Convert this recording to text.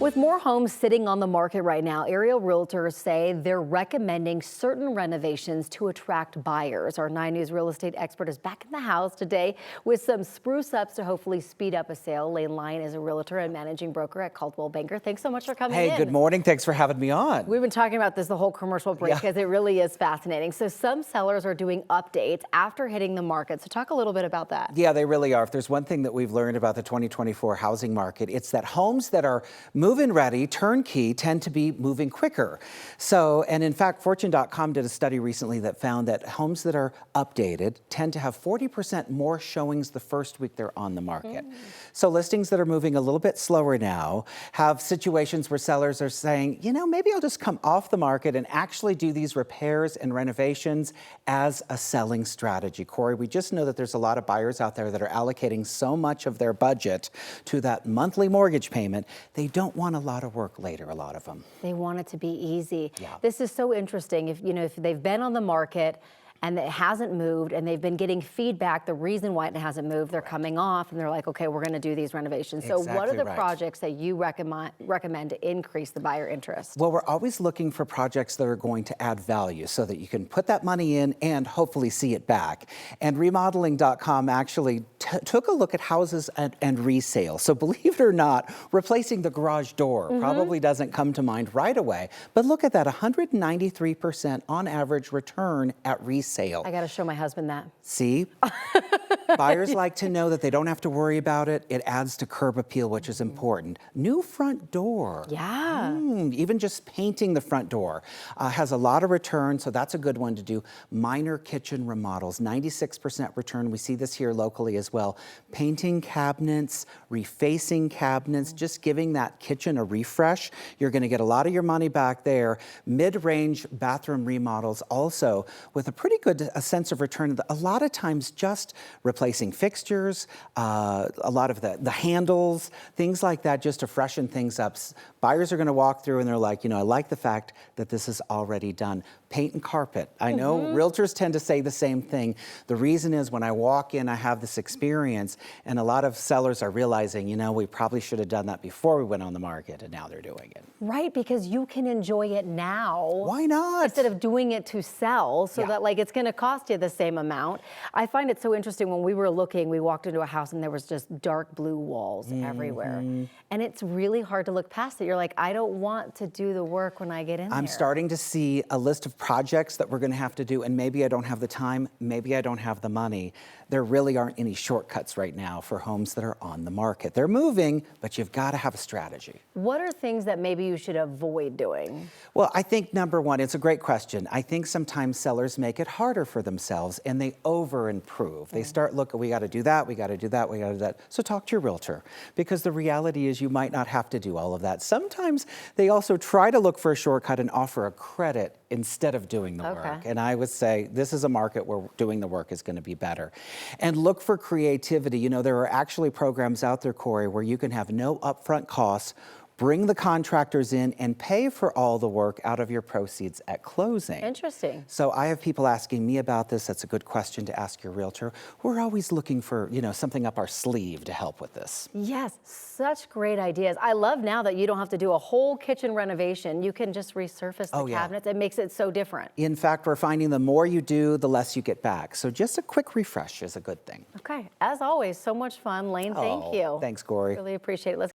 With more homes sitting on the market right now, area realtors say they're recommending certain renovations to attract buyers. Our 9 News real estate expert is back in the house today with some spruce ups to hopefully speed up a sale. Lane Lyon is a realtor and managing broker at Caldwell Banker. Thanks so much for coming in. Hey, good morning. Thanks for having me on. We've been talking about this the whole commercial break because it really is fascinating. So some sellers are doing updates after hitting the market. So talk a little bit about that. Yeah, they really are. If there's one thing that we've learned about the 2024 housing market, it's that homes that are move-in ready, turnkey, tend to be moving quicker. So, and in fact, Fortune.com did a study recently that found that homes that are updated tend to have 40% more showings the first week they're on the market. So listings that are moving a little bit slower now have situations where sellers are saying, you know, maybe I'll just come off the market and actually do these repairs and renovations as a selling strategy. Corey, we just know that there's a lot of buyers out there that are allocating so much of their budget to that monthly mortgage payment, they don't want a lot of work later, a lot of them. They want it to be easy. Yeah. This is so interesting. If they've been on the market and it hasn't moved and they've been getting feedback, the reason why it hasn't moved, they're coming off and they're like, okay, we're going to do these renovations. So what are the projects that you recommend to increase the buyer interest? Well, we're always looking for projects that are going to add value so that you can put that money in and hopefully see it back. And remodeling.com actually took a look at houses and resale. So believe it or not, replacing the garage door probably doesn't come to mind right away. But look at that, 193% on average return at resale. I got to show my husband that. See? Buyers like to know that they don't have to worry about it. It adds to curb appeal, which is important. New front door. Yeah. Even just painting the front door has a lot of return, so that's a good one to do. Minor kitchen remodels, 96% return. We see this here locally as well. Painting cabinets, refacing cabinets, just giving that kitchen a refresh. You're going to get a lot of your money back there. Mid-range bathroom remodels also with a pretty good sense of return. A lot of times just replacing fixtures, a lot of the handles, things like that, just to freshen things up. Buyers are going to walk through and they're like, you know, I like the fact that this is already done. Paint and carpet. I know realtors tend to say the same thing. The reason is when I walk in, I have this experience, and a lot of sellers are realizing, you know, we probably should have done that before we went on the market, and now they're doing it. Right, because you can enjoy it now. Why not? Instead of doing it to sell, so that like it's going to cost you the same amount. I find it so interesting. When we were looking, we walked into a house and there was just dark blue walls everywhere. And it's really hard to look past it. You're like, I don't want to do the work when I get in there. I'm starting to see a list of projects that we're going to have to do, and maybe I don't have the time, maybe I don't have the money. There really aren't any shortcuts right now for homes that are on the market. They're moving, but you've got to have a strategy. What are things that maybe you should avoid doing? Well, I think number one, it's a great question. I think sometimes sellers make it harder for themselves and they over-improve. They start looking, we got to do that, we got to do that, we got to do that. So talk to your realtor, because the reality is you might not have to do all of that. Sometimes they also try to look for a shortcut and offer a credit instead of doing the work. And I would say this is a market where doing the work is going to be better. And look for creativity. You know, there are actually programs out there, Corey, where you can have no upfront costs, bring the contractors in and pay for all the work out of your proceeds at closing. Interesting. So I have people asking me about this. That's a good question to ask your realtor. We're always looking for, you know, something up our sleeve to help with this. Yes, such great ideas. I love now that you don't have to do a whole kitchen renovation. You can just resurface the cabinets. It makes it so different. In fact, we're finding the more you do, the less you get back. So just a quick refresh is a good thing. Okay, as always, so much fun. Lane, thank you. Thanks, Corey. Really appreciate it. Let's